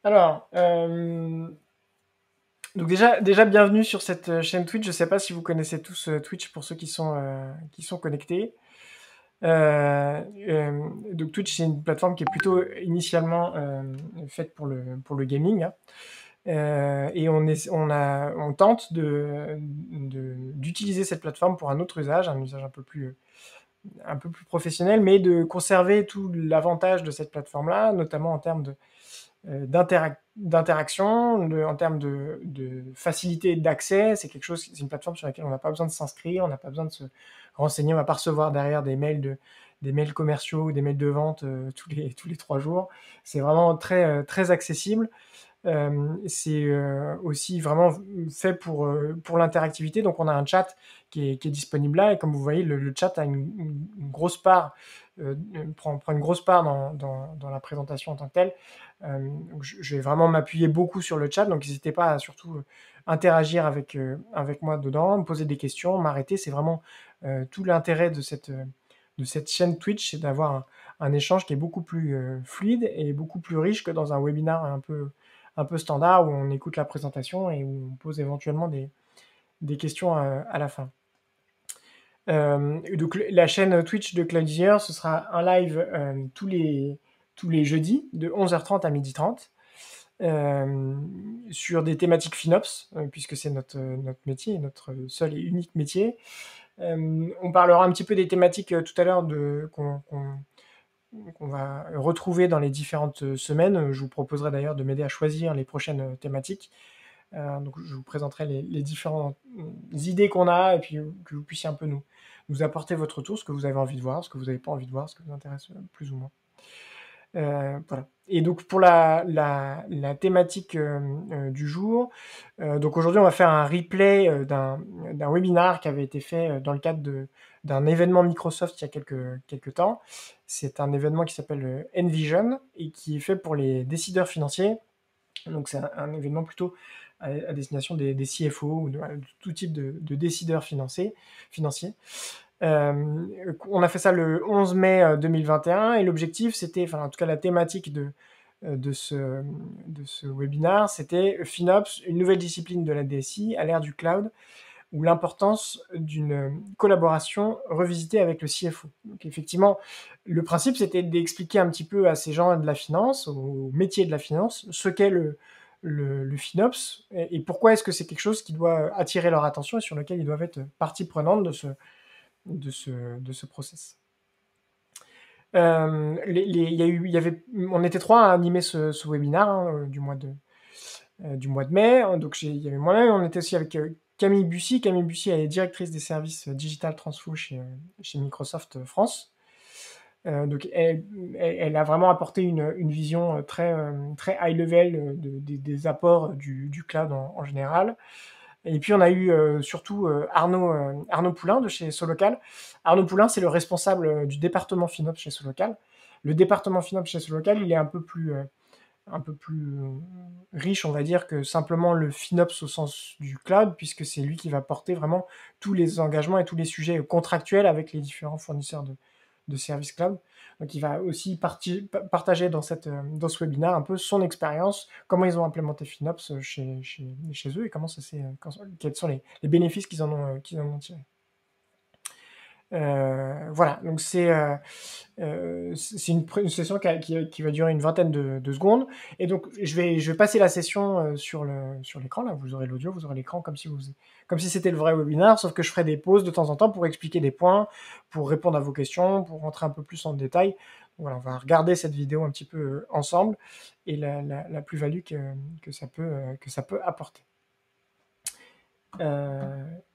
Alors, donc déjà bienvenue sur cette chaîne Twitch. Je sais pas si vous connaissez tous Twitch pour ceux qui sont connectés. Donc Twitch, c'est une plateforme qui est plutôt initialement faite pour le gaming, hein. Et on tente d'utiliser cette plateforme pour un autre usage, un usage un peu plus professionnel, mais de conserver tout l'avantage de cette plateforme-là, notamment en termes d'interaction, en termes de facilité d'accès. C'est une plateforme sur laquelle on n'a pas besoin de s'inscrire, on n'a pas besoin de se renseigner, on va pas recevoir derrière des mails commerciaux ou des mails de vente tous les 3 jours. C'est vraiment très accessible. C'est aussi vraiment fait pour l'interactivité. Donc on a un chat qui est disponible là, et comme vous voyez, le chat a une grosse part, prend une grosse part dans la présentation en tant que telle. Donc je vais vraiment m'appuyer beaucoup sur le chat, donc n'hésitez pas à surtout interagir avec moi dedans, me poser des questions, m'arrêter. C'est vraiment tout l'intérêt de cette chaîne Twitch, c'est d'avoir un échange qui est beaucoup plus fluide et beaucoup plus riche que dans un webinar un peu standard où on écoute la présentation et où on pose éventuellement des questions à la fin. Donc la chaîne Twitch de Cloudyear, ce sera un live tous les jeudis de 11h30 à 12h30 sur des thématiques FinOps, puisque c'est notre métier, notre seul et unique métier. On parlera un petit peu des thématiques tout à l'heure qu'on va retrouver dans les différentes semaines. Je vous proposerai d'ailleurs de m'aider à choisir les prochaines thématiques. Donc je vous présenterai les différentes idées qu'on a et puis que vous puissiez un peu nous apporter votre retour, ce que vous avez envie de voir, ce que vous n'avez pas envie de voir, ce qui vous intéresse plus ou moins. Voilà. Et donc pour la thématique du jour, donc aujourd'hui on va faire un replay d'un webinar qui avait été fait dans le cadre d'un événement Microsoft il y a quelques temps. C'est un événement qui s'appelle Envision et qui est fait pour les décideurs financiers. Donc c'est un événement plutôt à destination des CFO ou de tout type de décideurs financiers. On a fait ça le 11 mai 2021 et l'objectif c'était, enfin en tout cas la thématique de ce webinar, c'était FinOps, une nouvelle discipline de la DSI à l'ère du cloud, ou l'importance d'une collaboration revisitée avec le CFO. Donc effectivement, le principe, c'était d'expliquer un petit peu à ces gens de la finance, au métier de la finance, ce qu'est le FinOps et pourquoi est-ce que c'est quelque chose qui doit attirer leur attention et sur lequel ils doivent être partie prenante de ce process. On était 3 à animer ce webinaire hein, du mois de mai. Donc il y avait moi-même, on était aussi avec Camille Bussy. Camille Bussy, elle est directrice des services Digital Transfo chez Microsoft France. Donc elle a vraiment apporté une vision très high level des apports du cloud en général. Et puis on a eu surtout Arnaud Poulain de chez Solocal. Arnaud Poulain, c'est le responsable du département FinOps chez Solocal. Le département FinOps chez Solocal, il est un peu plus riche, on va dire, que simplement le FinOps au sens du cloud, puisque c'est lui qui va porter vraiment tous les engagements et tous les sujets contractuels avec les différents fournisseurs de services cloud. Donc il va aussi partager dans ce webinaire un peu son expérience, comment ils ont implémenté FinOps chez eux et quels sont les bénéfices qu'ils en ont tirés. Voilà, donc c'est une session qui va durer une vingtaine de secondes. Et donc, je vais passer la session sur l'écran. Là, vous aurez l'audio, vous aurez l'écran comme si c'était le vrai webinaire, sauf que je ferai des pauses de temps en temps pour expliquer des points, pour répondre à vos questions, pour rentrer un peu plus en détail. Voilà, on va regarder cette vidéo un petit peu ensemble et la plus-value que ça peut apporter.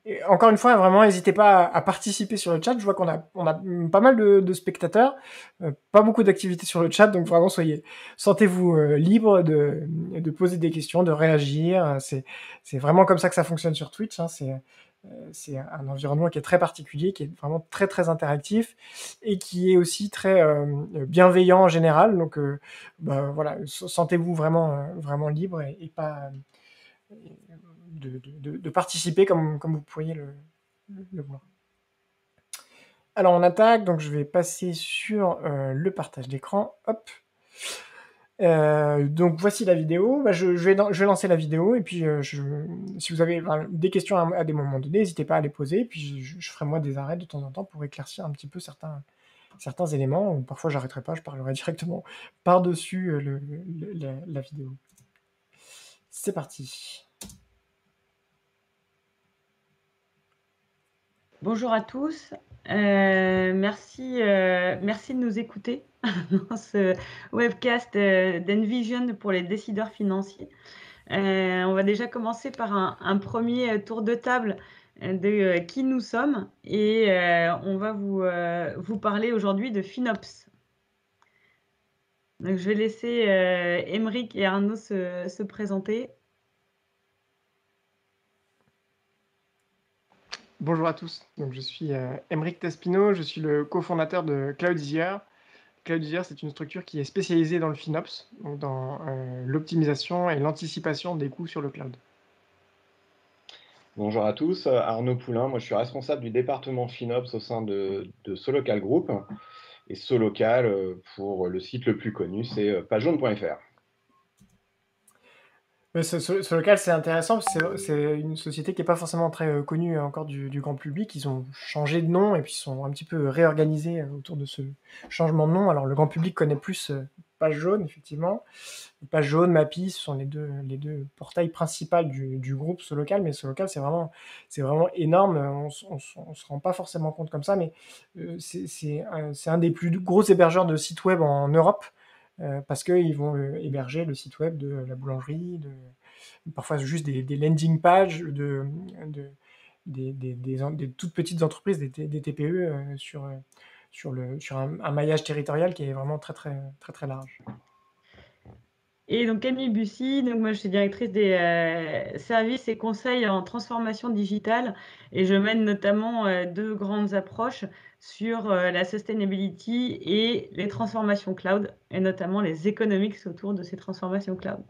Et encore une fois, vraiment, n'hésitez pas à participer sur le chat. Je vois qu'on a pas mal de spectateurs, pas beaucoup d'activités sur le chat, donc vraiment, sentez-vous libre de poser des questions, de réagir. C'est vraiment comme ça que ça fonctionne sur Twitch. Hein. C'est un environnement qui est très particulier, qui est vraiment très interactif et qui est aussi très bienveillant en général. Donc, voilà, sentez-vous vraiment libre et pas de participer comme vous pourriez le voir. Alors on attaque, donc je vais passer sur le partage d'écran. Hop. Donc voici la vidéo. Bah, je vais lancer la vidéo et puis si vous avez des questions à des moments donnés, n'hésitez pas à les poser. Et puis je ferai moi des arrêts de temps en temps pour éclaircir un petit peu certains éléments. Ou parfois j'arrêterai pas, je parlerai directement par-dessus la vidéo. C'est parti. Bonjour à tous. Merci de nous écouter dans ce webcast d'Envision pour les décideurs financiers. On va déjà commencer par un premier tour de table de qui nous sommes et on va vous parler aujourd'hui de FinOps. Donc, je vais laisser Émeric et Arnaud se présenter. Bonjour à tous, donc je suis Émeric Tespino, je suis le cofondateur de Cloudizzier. Cloudizzier, c'est une structure qui est spécialisée dans le FinOps, donc dans l'optimisation et l'anticipation des coûts sur le cloud. Bonjour à tous, Arnaud Poulain, moi je suis responsable du département FinOps au sein de Solocal Group. Et Solocal, pour le site le plus connu, c'est pagejaune.fr. Sur lequel c'est intéressant, parce que c'est une société qui n'est pas forcément très connue encore du grand public. Ils ont changé de nom et puis ils sont un petit peu réorganisés autour de ce changement de nom. Alors le grand public connaît plus Page Jaune, effectivement. Page Jaune, Mappy, ce sont les deux portails principaux du groupe Solocal, mais Solocal, c'est vraiment énorme. On se rend pas forcément compte comme ça, mais c'est un des plus gros hébergeurs de sites web en Europe. Parce qu'ils vont héberger le site web de la boulangerie, parfois juste des landing pages des toutes petites entreprises, des TPE sur un maillage territorial qui est vraiment très très très très large. Et donc Camille Bussy, donc moi je suis directrice des services et conseils en transformation digitale et je mène notamment deux grandes approches sur la sustainability et les transformations cloud et notamment les economics autour de ces transformations cloud.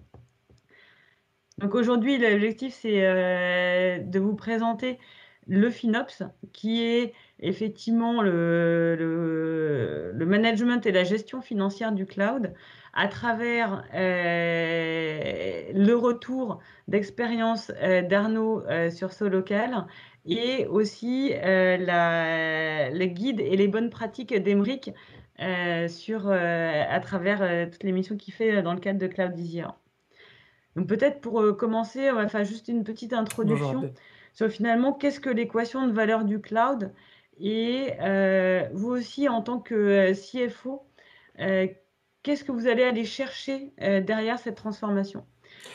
Donc aujourd'hui l'objectif c'est de vous présenter le FinOps qui est effectivement le management et la gestion financière du cloud à travers le retour d'expérience d'Arnaud sur Solocal et aussi les guides et les bonnes pratiques d'Emeric à travers toutes les missions qu'il fait dans le cadre de Cloudizzier. Donc peut-être pour commencer, on va faire juste une petite introduction sur finalement qu'est-ce que l'équation de valeur du cloud et vous aussi en tant que CFO, qu'est-ce que vous allez aller chercher derrière cette transformation.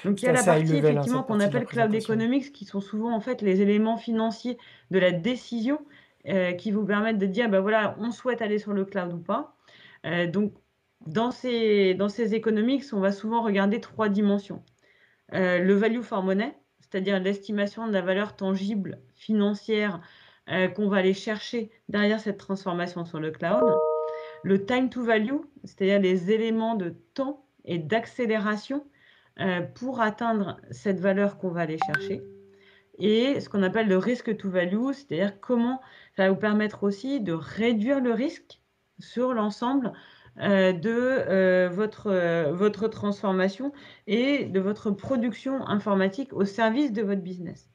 Donc il y a la partie effectivement qu'on appelle Cloud Economics qui sont souvent en fait les éléments financiers de la décision qui vous permettent de dire ben voilà on souhaite aller sur le cloud ou pas. Donc dans ces economics, on va souvent regarder trois dimensions. Le value for money, c'est-à-dire l'estimation de la valeur tangible financière qu'on va aller chercher derrière cette transformation sur le cloud. Le time to value, c'est-à-dire les éléments de temps et d'accélération pour atteindre cette valeur qu'on va aller chercher. Et ce qu'on appelle le risk to value, c'est-à-dire comment ça va vous permettre aussi de réduire le risque sur l'ensemble de votre transformation et de votre production informatique au service de votre business.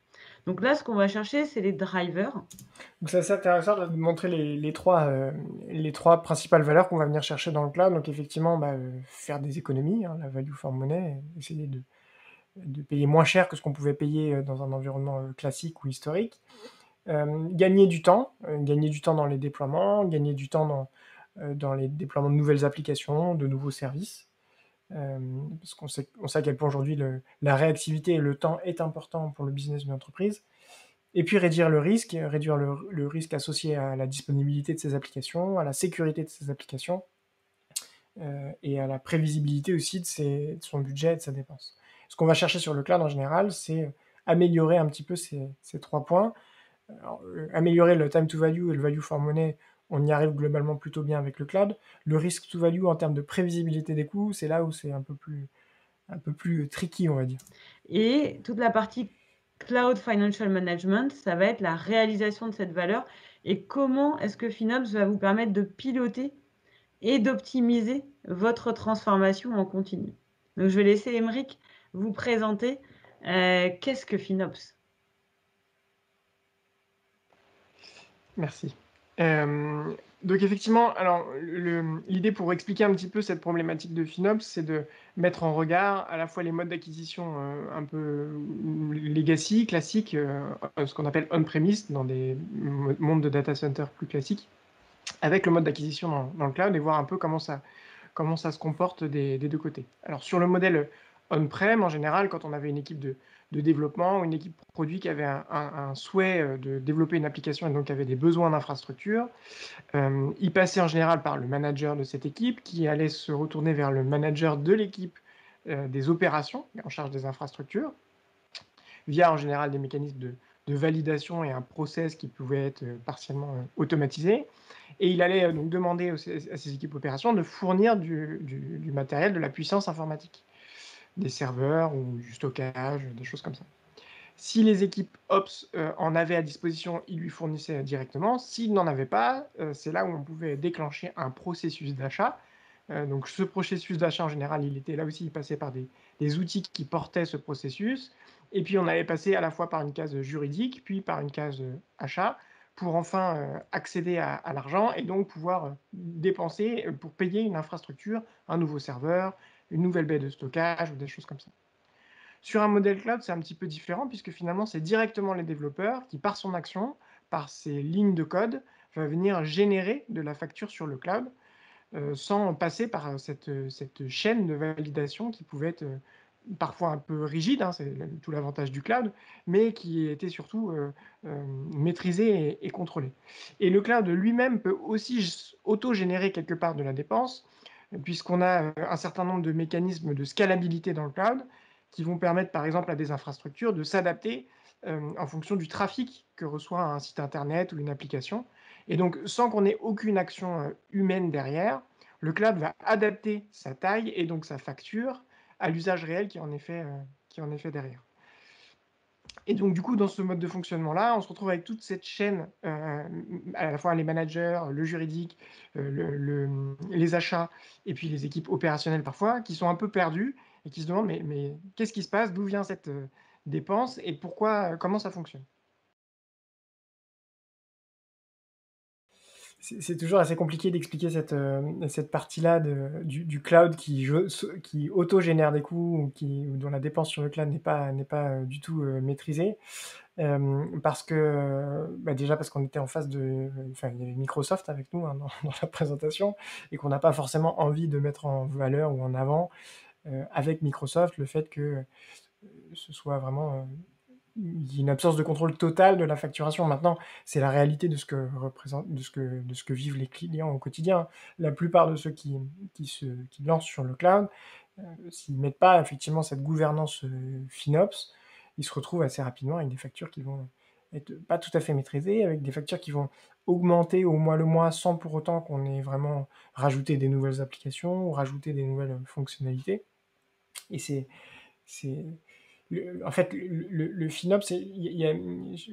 Donc là, ce qu'on va chercher, c'est les drivers. Donc c'est assez intéressant de montrer les trois principales valeurs qu'on va venir chercher dans le cloud. Donc effectivement, faire des économies, la value for money, essayer de payer moins cher que ce qu'on pouvait payer dans un environnement classique ou historique. Gagner du temps dans les déploiements, gagner du temps dans les déploiements de nouvelles applications, de nouveaux services. Parce qu'on sait à quel point aujourd'hui la réactivité et le temps est important pour le business d'une entreprise. Et puis réduire le risque associé à la disponibilité de ces applications, à la sécurité de ces applications, et à la prévisibilité aussi de son budget et de sa dépense. Ce qu'on va chercher sur le cloud en général, c'est améliorer un petit peu ces trois points. Alors, améliorer le time to value et le value for money, on y arrive globalement plutôt bien avec le cloud. Le risk to value en termes de prévisibilité des coûts, c'est là où c'est un peu plus tricky, on va dire. Et toute la partie Cloud Financial Management, ça va être la réalisation de cette valeur et comment est-ce que FinOps va vous permettre de piloter et d'optimiser votre transformation en continu. Donc je vais laisser Aymeric vous présenter, qu'est-ce que FinOps? Merci. Donc effectivement, alors l'idée pour expliquer un petit peu cette problématique de FinOps, c'est de mettre en regard à la fois les modes d'acquisition un peu legacy, classiques, ce qu'on appelle on-premise dans des mondes de data center plus classiques, avec le mode d'acquisition dans le cloud et voir un peu comment ça se comporte des deux côtés. Alors sur le modèle on-prem, en général, quand on avait une équipe de développement ou une équipe produit qui avait un souhait de développer une application et donc avait des besoins d'infrastructure, il passait en général par le manager de cette équipe qui allait se retourner vers le manager de l'équipe des opérations en charge des infrastructures, via en général des mécanismes de validation et un process qui pouvait être partiellement automatisé. Et il allait donc demander à ces équipes opérations de fournir du matériel, de la puissance informatique, des serveurs ou du stockage, des choses comme ça. Si les équipes Ops en avaient à disposition, ils lui fournissaient directement. S'ils n'en avaient pas, c'est là où on pouvait déclencher un processus d'achat. Donc ce processus d'achat, en général, il était là aussi, il passait par des outils qui portaient ce processus. Et puis on allait passer à la fois par une case juridique, puis par une case achat, pour enfin accéder à l'argent et donc pouvoir dépenser pour payer une infrastructure, un nouveau serveur, une nouvelle baie de stockage ou des choses comme ça. Sur un modèle cloud, c'est un petit peu différent puisque finalement, c'est directement les développeurs qui, par son action, par ses lignes de code, va venir générer de la facture sur le cloud sans passer par cette chaîne de validation qui pouvait être parfois un peu rigide, hein, c'est tout l'avantage du cloud, mais qui était surtout maîtrisé et contrôlé. Et le cloud lui-même peut aussi auto-générer quelque part de la dépense, puisqu'on a un certain nombre de mécanismes de scalabilité dans le cloud qui vont permettre, par exemple, à des infrastructures de s'adapter en fonction du trafic que reçoit un site internet ou une application. Et donc, sans qu'on ait aucune action humaine derrière, le cloud va adapter sa taille et donc sa facture à l'usage réel qui en est fait derrière. Et donc, du coup, dans ce mode de fonctionnement-là, on se retrouve avec toute cette chaîne, à la fois les managers, le juridique, les achats, et puis les équipes opérationnelles parfois, qui sont un peu perdus et qui se demandent, mais qu'est-ce qui se passe? D'où vient cette dépense et pourquoi, comment ça fonctionne? C'est toujours assez compliqué d'expliquer cette partie-là du cloud qui auto-génère des coûts ou dont la dépense sur le cloud n'est pas du tout maîtrisée. Parce que, déjà parce qu'on était en face enfin, il y avait Microsoft avec nous hein, dans la présentation et qu'on n'a pas forcément envie de mettre en valeur ou en avant avec Microsoft le fait que ce soit vraiment il y a une absence de contrôle total de la facturation. Maintenant, c'est la réalité de ce que représente, de ce que vivent les clients au quotidien. La plupart de ceux qui lancent sur le cloud, s'ils ne mettent pas effectivement cette gouvernance FinOps, ils se retrouvent assez rapidement avec des factures qui vont être pas tout à fait maîtrisées, avec des factures qui vont augmenter au mois le mois sans pour autant qu'on ait vraiment rajouté des nouvelles applications ou rajouté des nouvelles fonctionnalités. Et c'est, en fait, le FinOps,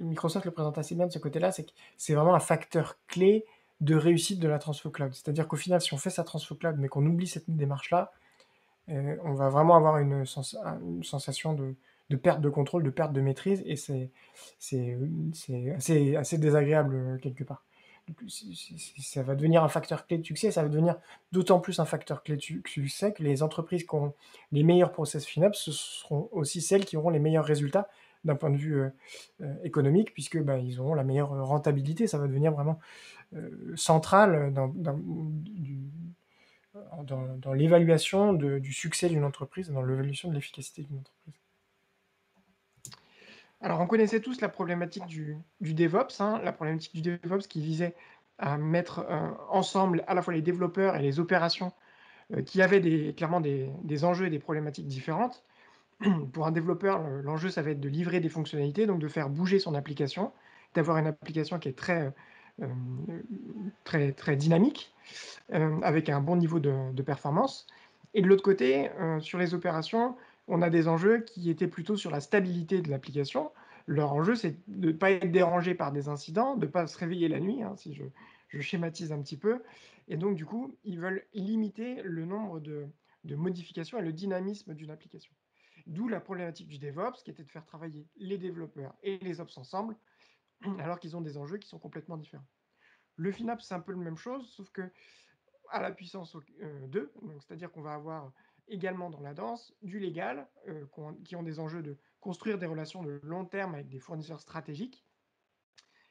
Microsoft le présente assez bien de ce côté-là, c'est que c'est vraiment un facteur clé de réussite de la transfo cloud. C'est-à-dire qu'au final, si on fait sa transfo cloud, mais qu'on oublie cette démarche-là, on va vraiment avoir une sensation de perte de contrôle, de perte de maîtrise, et c'est assez désagréable quelque part. Donc, ça va devenir un facteur clé de succès, ça va devenir d'autant plus un facteur clé de succès que les entreprises qui ont les meilleurs process FinOps, ce seront aussi celles qui auront les meilleurs résultats d'un point de vue économique, puisque ils auront la meilleure rentabilité. Ça va devenir vraiment central dans l'évaluation du succès d'une entreprise, dans l'évaluation de l'efficacité d'une entreprise. Alors, on connaissait tous la problématique du DevOps, hein, la problématique du DevOps qui visait à mettre ensemble à la fois les développeurs et les opérations qui avaient clairement des enjeux et des problématiques différentes. Pour un développeur, l'enjeu, ça va être de livrer des fonctionnalités, donc de faire bouger son application, d'avoir une application qui est très dynamique, avec un bon niveau de performance. Et de l'autre côté, sur les opérations, on a des enjeux qui étaient plutôt sur la stabilité de l'application. Leur enjeu, c'est de ne pas être dérangé par des incidents, de ne pas se réveiller la nuit, hein, si je je schématise un petit peu et donc du coup, ils veulent limiter le nombre de modifications et le dynamisme d'une application. D'où la problématique du DevOps, qui était de faire travailler les développeurs et les ops ensemble, alors qu'ils ont des enjeux qui sont complètement différents. Le FinOps, c'est un peu la même chose, sauf que à la puissance 2, donc c'est-à-dire qu'on va avoir également dans la danse du légal, qui ont des enjeux de construire des relations de long terme avec des fournisseurs stratégiques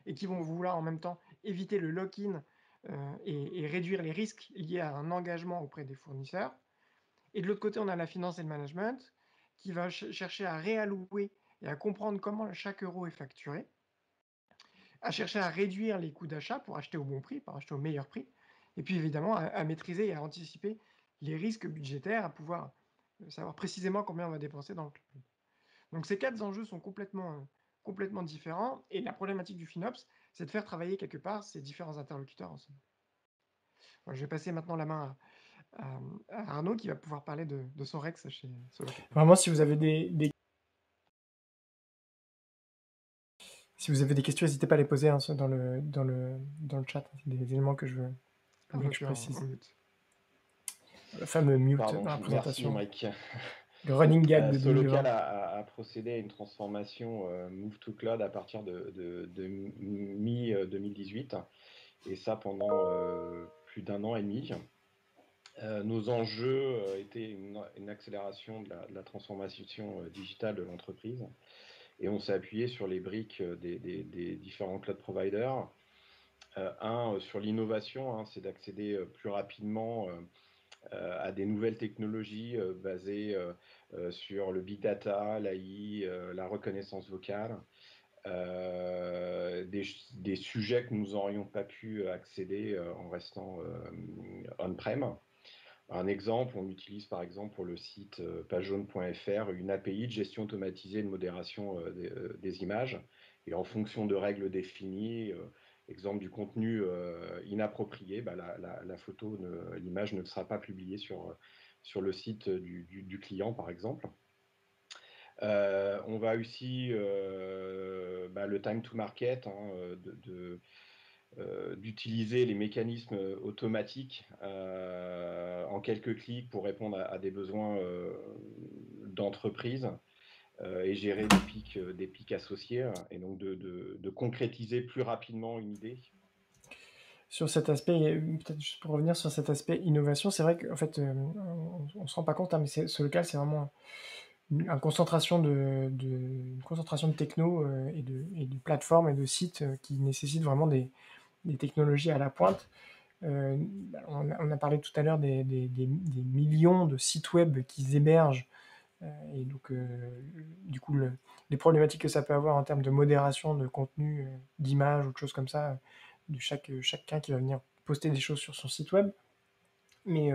et qui vont vouloir en même temps éviter le lock-in et réduire les risques liés à un engagement auprès des fournisseurs. Et de l'autre côté, on a la finance et le management qui va chercher à réallouer et à comprendre comment chaque euro est facturé, à chercher à réduire les coûts d'achat pour acheter au bon prix, pour acheter au meilleur prix, et puis évidemment à maîtriser et à anticiper les risques budgétaires, à pouvoir savoir précisément combien on va dépenser dans le cloud. Donc ces quatre enjeux sont complètement différents, et la problématique du FinOps, c'est de faire travailler quelque part ces différents interlocuteurs ensemble. Alors, je vais passer maintenant la main à Arnaud qui va pouvoir parler de son Rex chez Solocal. Vraiment, si vous avez si vous avez des questions, n'hésitez pas à les poser hein, dans le chat. C'est des éléments que je veux que je précise. Le fameux mute Pardon, dans la merci présentation. Mike. Le running gag de Solocal 2020. a procédé à une transformation Move to Cloud à partir de mi-2018, et ça pendant plus d'un an et demi. Nos enjeux étaient une accélération de la transformation digitale de l'entreprise, et on s'est appuyé sur les briques des différents cloud providers. Sur l'innovation, hein, c'est d'accéder plus rapidement à des nouvelles technologies basées sur le big data, l'AI, la reconnaissance vocale, des sujets que nous n'aurions pas pu accéder en restant on-prem. Un exemple, on utilise par exemple pour le site pagejaune.fr une API de gestion automatisée de modération des images. Et en fonction de règles définies, exemple du contenu inapproprié, bah, la photo, l'image ne sera pas publiée sur le site du client, par exemple. On va aussi le time to market, hein, d'utiliser les mécanismes automatiques en quelques clics pour répondre à des besoins d'entreprise et gérer des pics associés, et donc de concrétiser plus rapidement une idée. Sur cet aspect, peut-être juste pour revenir sur cet aspect innovation, c'est vrai qu'en fait, on ne se rend pas compte, hein, mais sur le cas, c'est vraiment une concentration une concentration de techno et de plateformes et de sites qui nécessitent vraiment des technologies à la pointe. On a parlé tout à l'heure des millions de sites web qui émergent et donc du coup les problématiques que ça peut avoir en termes de modération de contenu, d'images ou de choses comme ça, de chacun qui va venir poster des choses sur son site web. Mais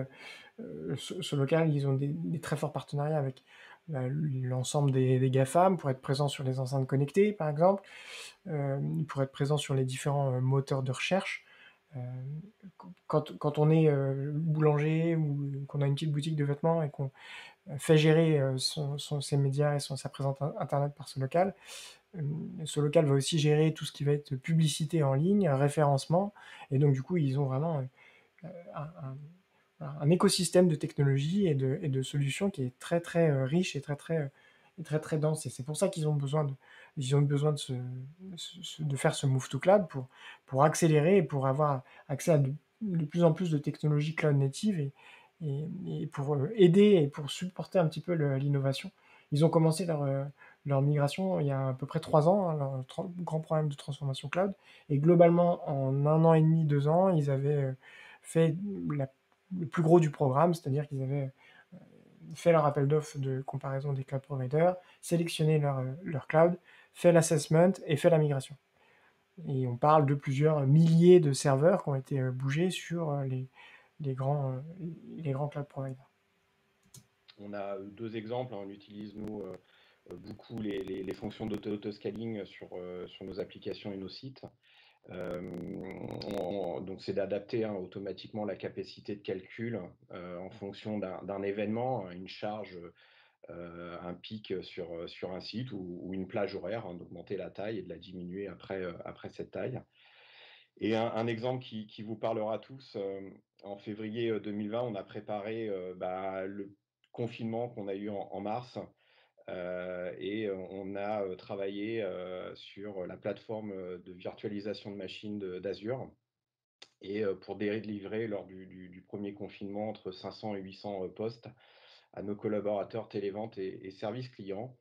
ce local, ils ont des très forts partenariats avec l'ensemble des GAFAM pour être présents sur les enceintes connectées, par exemple, pour être présents sur les différents moteurs de recherche. Quand on est boulanger ou qu'on a une petite boutique de vêtements et qu'on fait gérer ses médias et sa présence internet par ce local va aussi gérer tout ce qui va être publicité en ligne, référencement, et donc du coup ils ont vraiment un écosystème de technologies et de solutions qui est très très riche et très dense. Et c'est pour ça qu'ils ont besoin de faire ce move to cloud pour accélérer et pour avoir accès à de plus en plus de technologies cloud native et pour aider et pour supporter un petit peu l'innovation. Ils ont commencé leur migration il y a à peu près 3 ans, hein, leur grand problème de transformation cloud. Et globalement, en 1 an et demi, 2 ans, ils avaient fait le plus gros du programme, c'est-à-dire qu'ils avaient fait leur appel d'offres de comparaison des cloud providers, sélectionné leur cloud, fait l'assessment et fait la migration. Et on parle de plusieurs milliers de serveurs qui ont été bougés sur les grands cloud providers. On a 2 exemples, hein. On utilise, nous, beaucoup les fonctions d'auto-scaling sur nos applications et nos sites. Donc c'est d'adapter automatiquement la capacité de calcul en fonction d'un événement, une charge, un pic sur un site ou une plage horaire, hein, d'augmenter la taille et de la diminuer après cette taille. Et un exemple qui vous parlera tous, en février 2020, on a préparé le confinement qu'on a eu en mars. Et on a travaillé sur la plateforme de virtualisation de machines d'Azure. Et pour délivrer lors du premier confinement entre 500 et 800 postes à nos collaborateurs télévente et services clients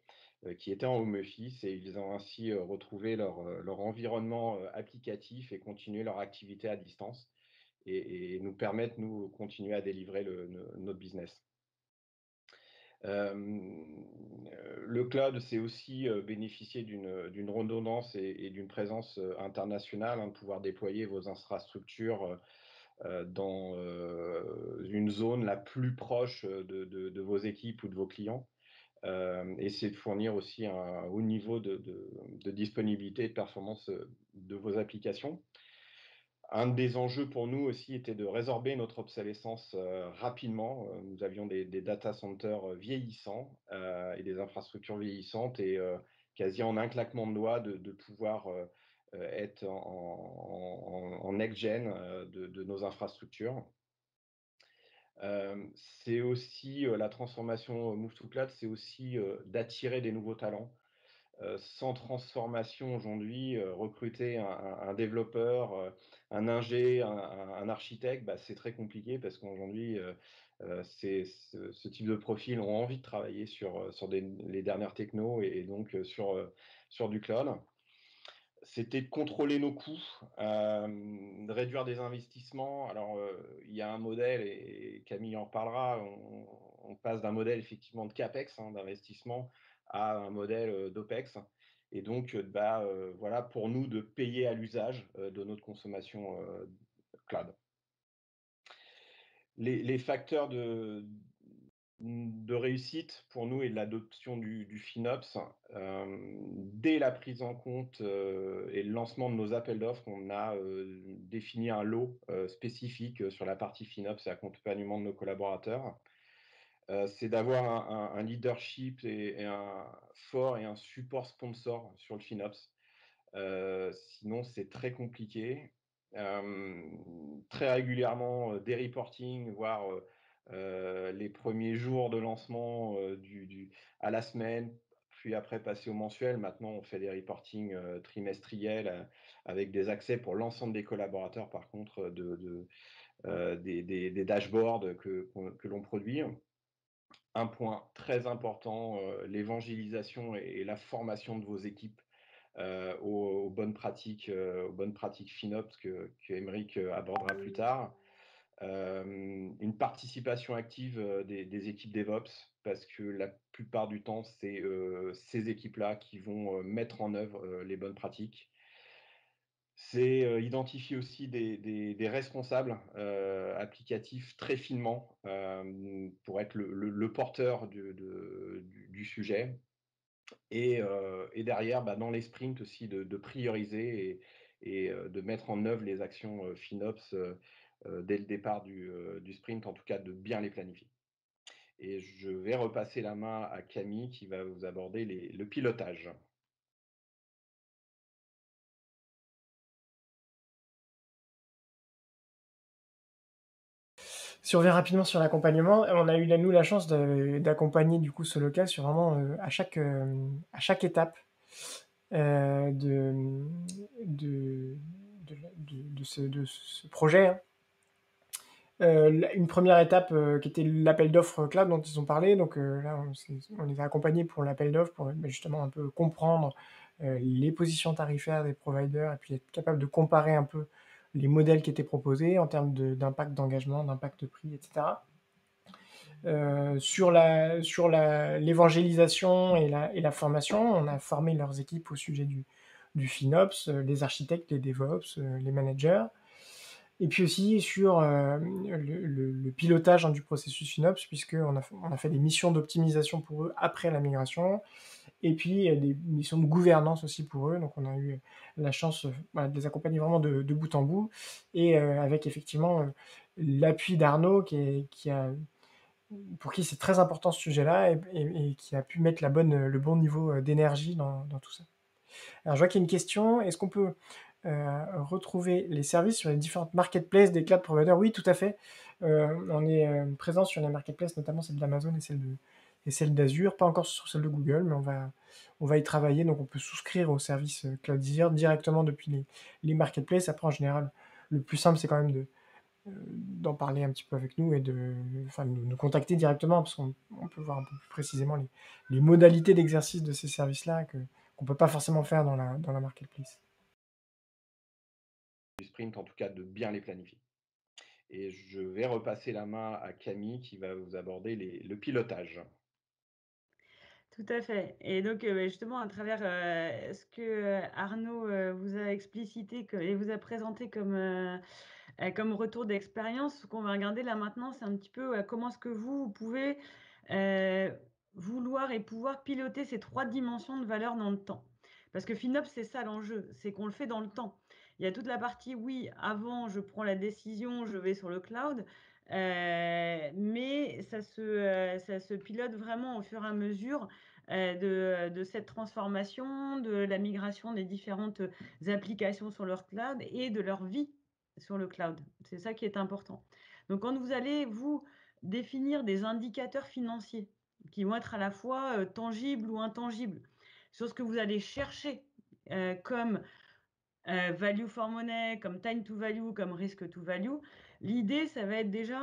qui étaient en home office, et ils ont ainsi retrouvé leur environnement applicatif et continué leur activité à distance et nous permettent, nous, continuer à délivrer notre business. Le cloud, c'est aussi bénéficier d'une redondance et d'une présence internationale, de pouvoir déployer vos infrastructures dans une zone la plus proche de vos équipes ou de vos clients. Et c'est de fournir aussi un haut niveau de disponibilité et de performance de vos applications. Un des enjeux pour nous aussi était de résorber notre obsolescence rapidement. Nous avions des data centers vieillissants et des infrastructures vieillissantes, et quasi en un claquement de doigts de pouvoir être en next-gen de nos infrastructures. C'est aussi la transformation Move to Cloud, c'est aussi d'attirer des nouveaux talents. Sans transformation aujourd'hui, recruter un développeur, un ingé, un architecte, c'est très compliqué parce qu'aujourd'hui, ce type de profils ont envie de travailler sur les dernières technos et donc sur du cloud. C'était de contrôler nos coûts, de réduire des investissements. Alors, il y a un modèle, et Camille en reparlera, on passe d'un modèle effectivement de CAPEX, d'investissement, à un modèle d'OPEX. Et donc, voilà, pour nous, de payer à l'usage de notre consommation cloud. Les facteurs de réussite pour nous et de l'adoption du FinOps, dès la prise en compte et le lancement de nos appels d'offres, on a défini un lot spécifique sur la partie FinOps et accompagnement de nos collaborateurs. C'est d'avoir un leadership et un fort et un support sponsor sur le FinOps. Sinon, c'est très compliqué. Très régulièrement, des reporting, voire les premiers jours de lancement à la semaine, puis après passer au mensuel. Maintenant, on fait des reporting trimestriels avec des accès pour l'ensemble des collaborateurs, par contre, des dashboards que l'on produit. Un point très important, l'évangélisation et la formation de vos équipes aux bonnes pratiques FinOps que Aymeric abordera plus tard. Une participation active des équipes DevOps, parce que la plupart du temps, c'est ces équipes-là qui vont mettre en œuvre les bonnes pratiques. C'est identifier aussi des responsables applicatifs très finement pour être le porteur du sujet. Et derrière, dans les sprints aussi, de prioriser et de mettre en œuvre les actions FinOps dès le départ du sprint, en tout cas de bien les planifier. Et je vais repasser la main à Camille qui va vous aborder le pilotage. Si on revient rapidement sur l'accompagnement, on a eu nous la chance d'accompagner du coup ce local sur vraiment à chaque étape de ce projet. Une première étape qui était l'appel d'offres cloud dont ils ont parlé. Donc là, on les a accompagnés pour l'appel d'offres pour justement un peu comprendre les positions tarifaires des providers et puis être capable de comparer un peu les modèles qui étaient proposés en termes d'impact d'engagement, d'impact de prix, etc. Sur l'évangélisation et la formation, on a formé leurs équipes au sujet du FinOps, les architectes, les DevOps, les managers. Et puis aussi sur le pilotage du processus FinOps, puisqu'on a fait des missions d'optimisation pour eux après la migration, et puis des missions de gouvernance aussi pour eux. Donc on a eu la chance de les accompagner vraiment de bout en bout, et avec effectivement l'appui d'Arnaud pour qui c'est très important ce sujet-là, et qui a pu mettre le bon niveau d'énergie dans tout ça. Alors, je vois qu'il y a une question. Est-ce qu'on peut retrouver les services sur les différentes marketplaces des cloud providers? Oui, tout à fait. On est présent sur les marketplaces, notamment celle d'Amazon et celle d'Azure. Pas encore sur celle de Google, mais on va y travailler. Donc, on peut souscrire au service Cloud Azure directement depuis les marketplaces. Après, en général, le plus simple, c'est quand même d'en parler un petit peu avec nous et enfin, nous contacter directement, parce qu'on peut voir un peu plus précisément les modalités d'exercice de ces services-là qu'on peut pas forcément faire dans la marketplace. Du sprint, en tout cas, de bien les planifier. Et je vais repasser la main à Camille qui va vous aborder le pilotage. Tout à fait. Et donc, justement, à travers ce que Arnaud vous a explicité et vous a présenté comme retour d'expérience, ce qu'on va regarder là maintenant, c'est un petit peu comment est-ce que vous pouvez vouloir et pouvoir piloter ces 3 dimensions de valeur dans le temps. Parce que FinOps, c'est ça l'enjeu, c'est qu'on le fait dans le temps. Il y a toute la partie, oui, avant, je prends la décision, je vais sur le cloud, mais ça se pilote vraiment au fur et à mesure de cette transformation, de la migration des différentes applications sur leur cloud et de leur vie sur le cloud. C'est ça qui est important. Donc, quand vous allez, vous, définir des indicateurs financiers qui vont être à la fois tangibles ou intangibles sur ce que vous allez chercher comme value for money, comme time to value, comme risk to value, l'idée, ça va être déjà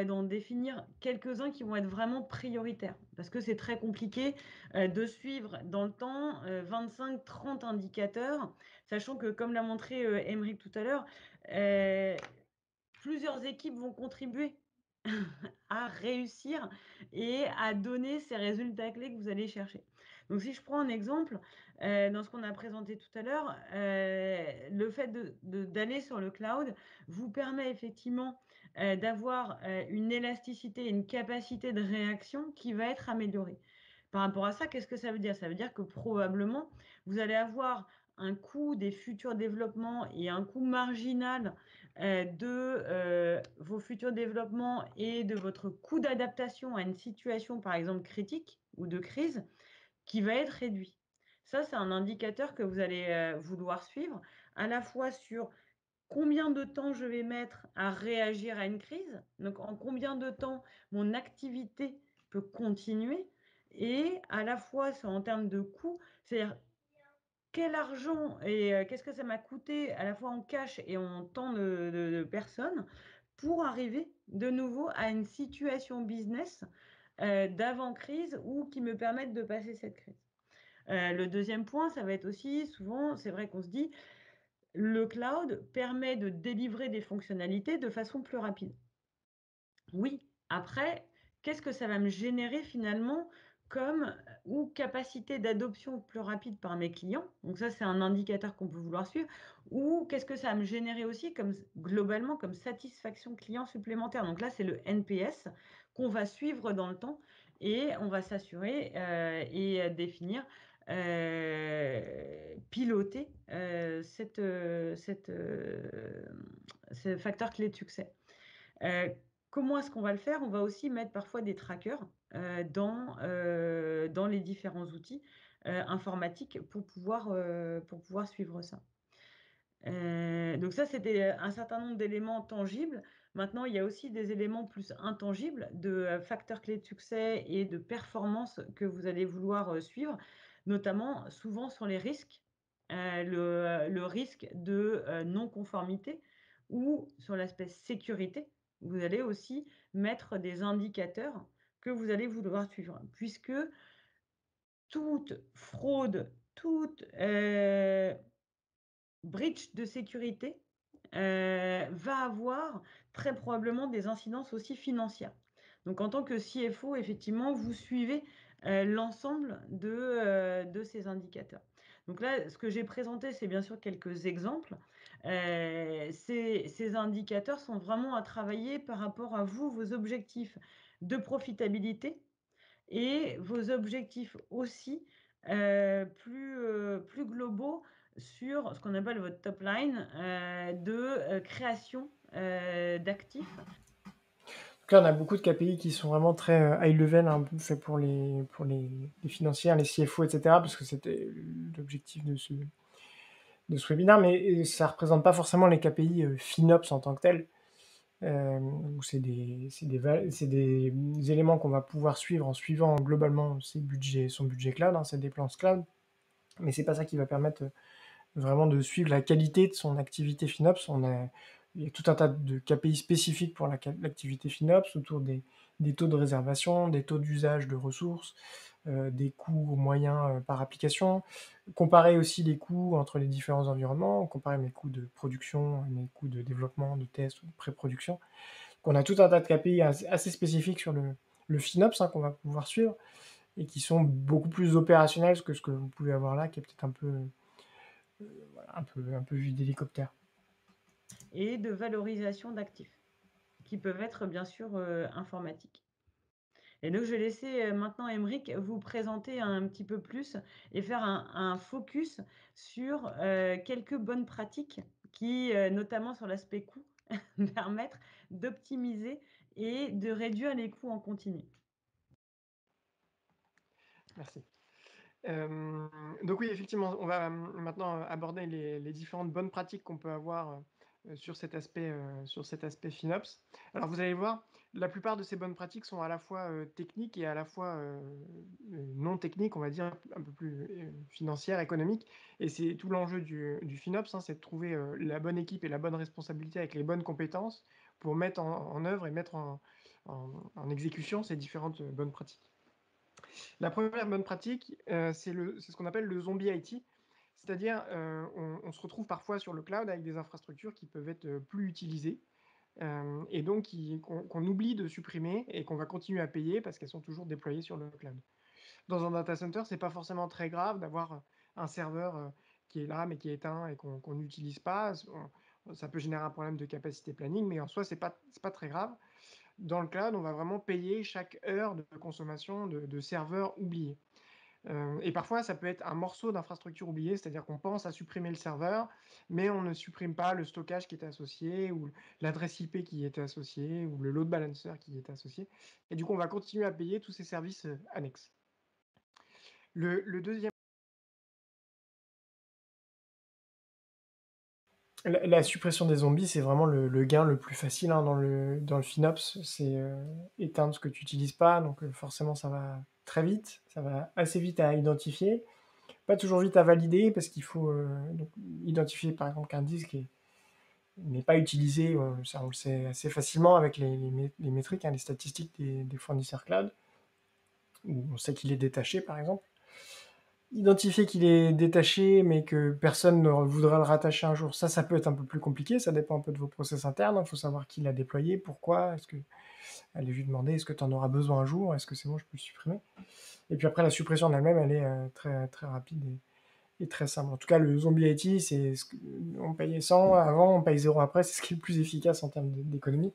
d'en définir quelques-uns qui vont être vraiment prioritaires. Parce que c'est très compliqué de suivre dans le temps 25-30 indicateurs, sachant que, comme l'a montré Émeric tout à l'heure, plusieurs équipes vont contribuer à réussir et à donner ces résultats clés que vous allez chercher. Donc, si je prends un exemple, dans ce qu'on a présenté tout à l'heure, le fait d'aller sur le cloud vous permet effectivement d'avoir une élasticité et une capacité de réaction qui va être améliorée. Par rapport à ça, qu'est-ce que ça veut dire? Ça veut dire que probablement, vous allez avoir un coût des futurs développements et un coût marginal de vos futurs développements et de votre coût d'adaptation à une situation, par exemple, critique ou de crise, qui va être réduit. Ça, c'est un indicateur que vous allez vouloir suivre, à la fois sur combien de temps je vais mettre à réagir à une crise, donc en combien de temps mon activité peut continuer, et à la fois en termes de coûts, c'est-à-dire quel argent et qu'est-ce que ça m'a coûté à la fois en cash et en temps de personnes pour arriver de nouveau à une situation business d'avant-crise ou qui me permette de passer cette crise. Le deuxième point, ça va être aussi souvent, c'est vrai qu'on se dit, le cloud permet de délivrer des fonctionnalités de façon plus rapide. Oui, après, qu'est-ce que ça va me générer finalement comme ou capacité d'adoption plus rapide par mes clients? Donc ça, c'est un indicateur qu'on peut vouloir suivre. Ou qu'est-ce que ça va me générer aussi comme globalement comme satisfaction client supplémentaire? Donc là, c'est le NPS qu'on va suivre dans le temps et on va s'assurer et définir, piloter ce facteur clé de succès. Comment est-ce qu'on va le faire? On va aussi mettre parfois des trackers dans les différents outils informatiques pour pouvoir suivre ça. Donc ça, c'était un certain nombre d'éléments tangibles. Maintenant, il y a aussi des éléments plus intangibles de facteurs clés de succès et de performance que vous allez vouloir suivre, notamment souvent sur les risques, le risque de non-conformité ou sur l'aspect sécurité. Vous allez aussi mettre des indicateurs que vous allez vouloir suivre, puisque toute fraude, toute breach de sécurité va avoir très probablement des incidences aussi financières. Donc, en tant que CFO, effectivement, vous suivez l'ensemble de ces indicateurs. Donc là, ce que j'ai présenté, c'est bien sûr quelques exemples. Ces indicateurs sont vraiment à travailler par rapport à vous, vos objectifs de profitabilité et vos objectifs aussi plus globaux sur ce qu'on appelle votre top line de création d'actifs. Donc là, on a beaucoup de KPI qui sont vraiment très high level, un peu fait pour les financières, les CFO, etc., parce que c'était l'objectif de ce webinaire, mais ça ne représente pas forcément les KPI FinOps en tant que tel, où c'est des éléments qu'on va pouvoir suivre en suivant globalement son budget cloud, hein, ses dépenses cloud, mais c'est pas ça qui va permettre vraiment de suivre la qualité de son activité FinOps. Il y a tout un tas de KPI spécifiques pour l'activité FinOps autour des taux de réservation, des taux d'usage de ressources, des coûts moyens par application, comparer aussi les coûts entre les différents environnements, comparer mes coûts de production, mes coûts de développement, de test ou de pré-production. Donc on a tout un tas de KPI assez spécifiques sur le FinOps, hein, qu'on va pouvoir suivre et qui sont beaucoup plus opérationnels que ce que vous pouvez avoir là, qui est peut-être voilà, un peu vue d'hélicoptère. Et de valorisation d'actifs, qui peuvent être bien sûr informatiques. Et donc, je vais laisser maintenant Aymeric vous présenter un petit peu plus et faire un focus sur quelques bonnes pratiques qui, notamment sur l'aspect coût, permettent d'optimiser et de réduire les coûts en continu. Merci. Donc oui, effectivement, on va maintenant aborder les différentes bonnes pratiques qu'on peut avoir sur cet aspect FinOps. Alors vous allez voir, la plupart de ces bonnes pratiques sont à la fois techniques et à la fois non techniques, on va dire un peu plus financières, économiques. Et c'est tout l'enjeu du FinOps, hein, c'est de trouver la bonne équipe et la bonne responsabilité avec les bonnes compétences pour mettre en œuvre et mettre en exécution ces différentes bonnes pratiques. La première bonne pratique, c'est ce qu'on appelle le zombie IT. C'est-à-dire, on se retrouve parfois sur le cloud avec des infrastructures qui peuvent être plus utilisées et donc qu'on oublie de supprimer et qu'on va continuer à payer parce qu'elles sont toujours déployées sur le cloud. Dans un data center, c'est pas forcément très grave d'avoir un serveur qui est là mais qui est éteint et qu'on n'utilise pas. Ça peut générer un problème de capacité planning, mais en soi, c'est pas très grave. Dans le cloud, on va vraiment payer chaque heure de consommation de serveurs oubliés. Et parfois, ça peut être un morceau d'infrastructure oublié, c'est-à-dire qu'on pense à supprimer le serveur, mais on ne supprime pas le stockage qui était associé, ou l'adresse IP qui y était associée, ou le load balancer qui y était associé. Et du coup, on va continuer à payer tous ces services annexes. Le deuxième... La suppression des zombies, c'est vraiment le gain le plus facile, hein, dans le FinOps. C'est éteindre ce que tu n'utilises pas, donc forcément ça va très vite, ça va assez vite à identifier. Pas toujours vite à valider parce qu'il faut donc, identifier par exemple qu'un disque n'est pas utilisé, ça on le sait assez facilement avec les métriques, hein, les statistiques des fournisseurs cloud, où on sait qu'il est détaché par exemple. Identifier qu'il est détaché mais que personne ne voudra le rattacher un jour, ça peut être un peu plus compliqué, ça dépend un peu de vos process internes, il faut savoir qui l'a déployé, pourquoi, allez lui demander est-ce que tu en auras besoin un jour, est-ce que c'est bon, je peux le supprimer. Et puis après la suppression en elle-même, elle est très, très rapide et très simple. En tout cas, le zombie IT, on payait 100 avant, on paye 0 après, c'est ce qui est le plus efficace en termes d'économie.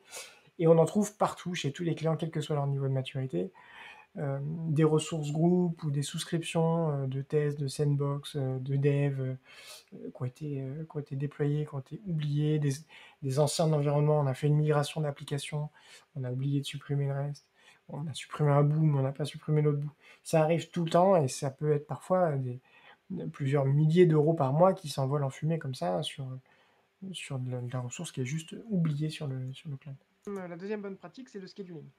Et on en trouve partout, chez tous les clients, quel que soit leur niveau de maturité. Des ressources groupes ou des souscriptions de tests, de sandbox, de dev qui ont été déployés, qui ont été oubliés, des anciens environnements. On a fait une migration d'applications, on a oublié de supprimer le reste. On a supprimé un bout, mais on n'a pas supprimé l'autre bout. Ça arrive tout le temps et ça peut être parfois plusieurs milliers d'euros par mois qui s'envolent en fumée comme ça sur de la ressource qui est juste oubliée sur le cloud. La deuxième bonne pratique, c'est le scheduling.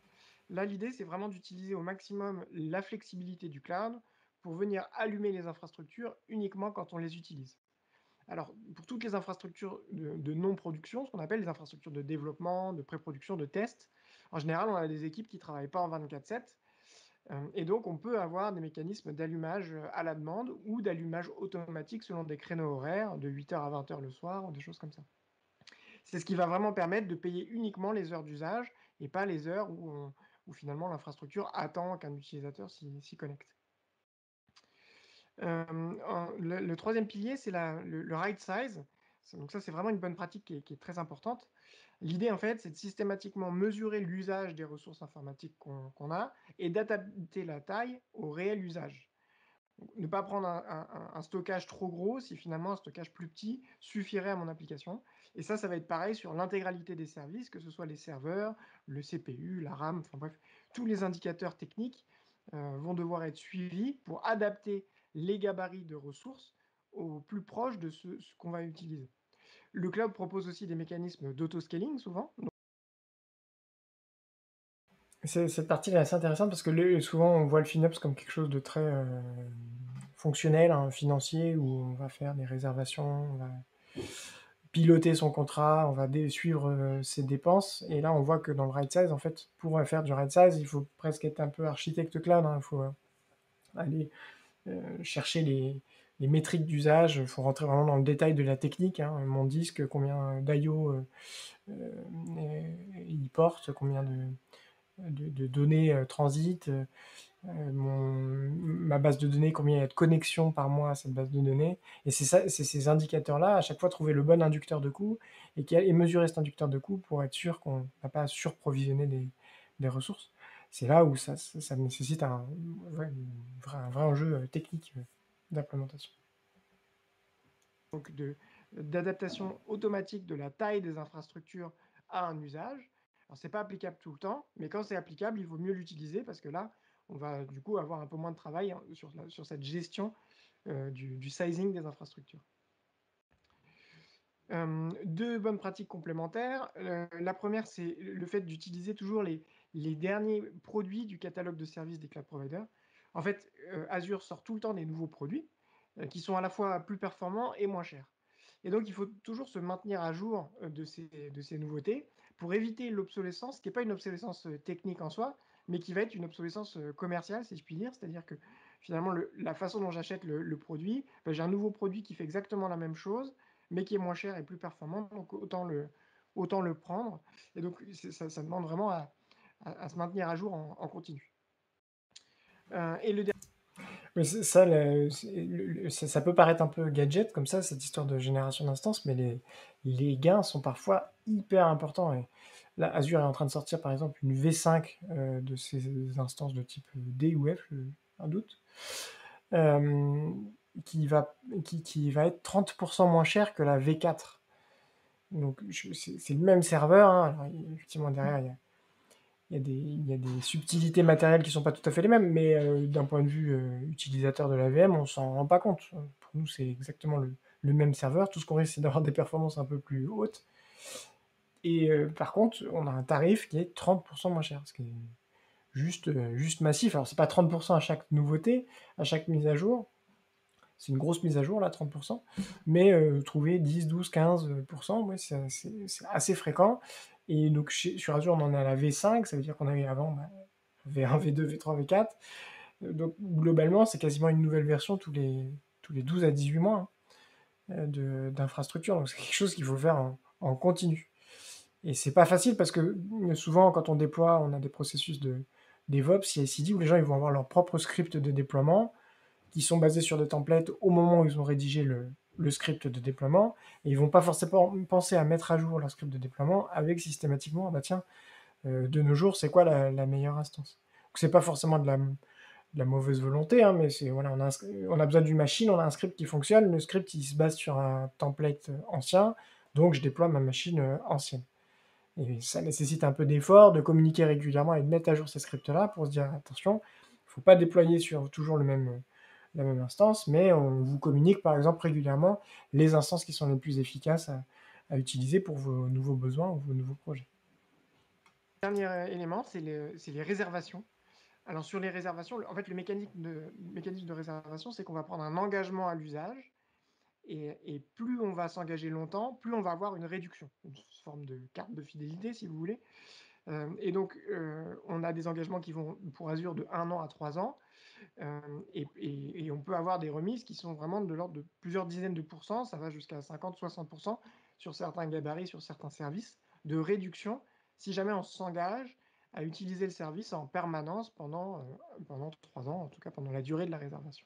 Là, l'idée, c'est vraiment d'utiliser au maximum la flexibilité du cloud pour venir allumer les infrastructures uniquement quand on les utilise. Alors, pour toutes les infrastructures de non-production, ce qu'on appelle les infrastructures de développement, de pré-production, de test, en général, on a des équipes qui ne travaillent pas en 24/7. Et donc, on peut avoir des mécanismes d'allumage à la demande ou d'allumage automatique selon des créneaux horaires de 8h à 20h le soir ou des choses comme ça. C'est ce qui va vraiment permettre de payer uniquement les heures d'usage et pas les heures où finalement l'infrastructure attend qu'un utilisateur s'y connecte. Le troisième pilier, c'est le right size. Donc ça, c'est vraiment une bonne pratique qui est très importante. L'idée, en fait, c'est de systématiquement mesurer l'usage des ressources informatiques qu'on a et d'adapter la taille au réel usage. Ne pas prendre un stockage trop gros si finalement un stockage plus petit suffirait à mon application. Et ça va être pareil sur l'intégralité des services, que ce soit les serveurs, le CPU, la RAM, enfin bref, tous les indicateurs techniques vont devoir être suivis pour adapter les gabarits de ressources au plus proche de ce qu'on va utiliser. Le cloud propose aussi des mécanismes d'auto-scaling souvent. Cette partie est assez intéressante parce que souvent on voit le FinOps comme quelque chose de très fonctionnel, hein, financier, où on va faire des réservations, on va piloter son contrat, on va suivre ses dépenses. Et là, on voit que dans le right size, en fait, pour faire du right size, il faut presque être un peu architecte cloud. Hein. Il faut aller chercher les métriques d'usage. Il faut rentrer vraiment dans le détail de la technique. Hein. Mon disque, combien d'IO il porte, combien de données transitent. Ma base de données, combien il y a de connexions par mois à cette base de données. Et c'est ces indicateurs-là, à chaque fois trouver le bon inducteur de coût et mesurer cet inducteur de coût pour être sûr qu'on n'a pas à surprovisionner des ressources. C'est là où ça nécessite un vrai enjeu technique d'implémentation. Donc d'adaptation automatique de la taille des infrastructures à un usage. Alors c'est pas applicable tout le temps, mais quand c'est applicable, il vaut mieux l'utiliser parce que là, on va du coup avoir un peu moins de travail sur cette gestion du sizing des infrastructures. Deux bonnes pratiques complémentaires. La première, c'est le fait d'utiliser toujours les derniers produits du catalogue de services des cloud providers. En fait, Azure sort tout le temps des nouveaux produits qui sont à la fois plus performants et moins chers. Et donc, il faut toujours se maintenir à jour de ces nouveautés pour éviter l'obsolescence, qui n'est pas une obsolescence technique en soi, mais qui va être une obsolescence commerciale, si je puis dire. C'est-à-dire que finalement, la façon dont j'achète le produit, ben, j'ai un nouveau produit qui fait exactement la même chose, mais qui est moins cher et plus performant, donc autant le prendre. Et donc, ça demande vraiment à se maintenir à jour en continu. Et le dernier. Mais ça peut paraître un peu gadget comme ça, cette histoire de génération d'instances, mais les gains sont parfois hyper importants. Et là, Azure est en train de sortir par exemple une V5 de ces instances de type D ou F, un doute, qui va être 30% moins cher que la V4. Donc c'est le même serveur. Hein. Alors, effectivement, derrière, il y a des subtilités matérielles qui ne sont pas tout à fait les mêmes, mais d'un point de vue utilisateur de la VM, on ne s'en rend pas compte. Pour nous, c'est exactement le même serveur. Tout ce qu'on risque, c'est d'avoir des performances un peu plus hautes. Et par contre, on a un tarif qui est 30% moins cher, ce qui est juste massif. Alors, c'est pas 30% à chaque nouveauté, à chaque mise à jour. C'est une grosse mise à jour, là, 30%. Mais trouver 10, 12, 15%, ouais, c'est assez fréquent. Et donc, sur Azure, on en est à la V5, ça veut dire qu'on avait avant V1, V2, V3, V4. Donc, globalement, c'est quasiment une nouvelle version tous les 12 à 18 mois d'infrastructure. Donc, c'est quelque chose qu'il faut faire en continu. Et c'est pas facile parce que souvent, quand on déploie, on a des processus de DevOps, CI/CD, où les gens ils vont avoir leur propre script de déploiement qui sont basés sur des templates au moment où ils ont rédigé le script de déploiement. Et ils vont pas forcément penser à mettre à jour leur script de déploiement avec systématiquement, bah tiens, de nos jours, c'est quoi la meilleure instance. Donc c'est pas forcément de la mauvaise volonté, hein, mais c'est voilà, on a besoin d'une machine, on a un script qui fonctionne, le script il se base sur un template ancien, donc je déploie ma machine ancienne. Et ça nécessite un peu d'effort, de communiquer régulièrement et de mettre à jour ces scripts-là pour se dire attention, il ne faut pas déployer sur toujours la même instance, mais on vous communique par exemple régulièrement les instances qui sont les plus efficaces à utiliser pour vos nouveaux besoins ou vos nouveaux projets. Le dernier élément, c'est les réservations. Alors sur les réservations, en fait le mécanisme de réservation, c'est qu'on va prendre un engagement à l'usage, et plus on va s'engager longtemps, plus on va avoir une réduction, une forme de carte de fidélité si vous voulez. Et donc on a des engagements qui vont pour Azure de 1 an à 3 ans, et on peut avoir des remises qui sont vraiment de l'ordre de plusieurs dizaines de pourcents, ça va jusqu'à 50-60% sur certains gabarits, sur certains services, de réduction si jamais on s'engage à utiliser le service en permanence pendant 3 ans, en tout cas pendant la durée de la réservation.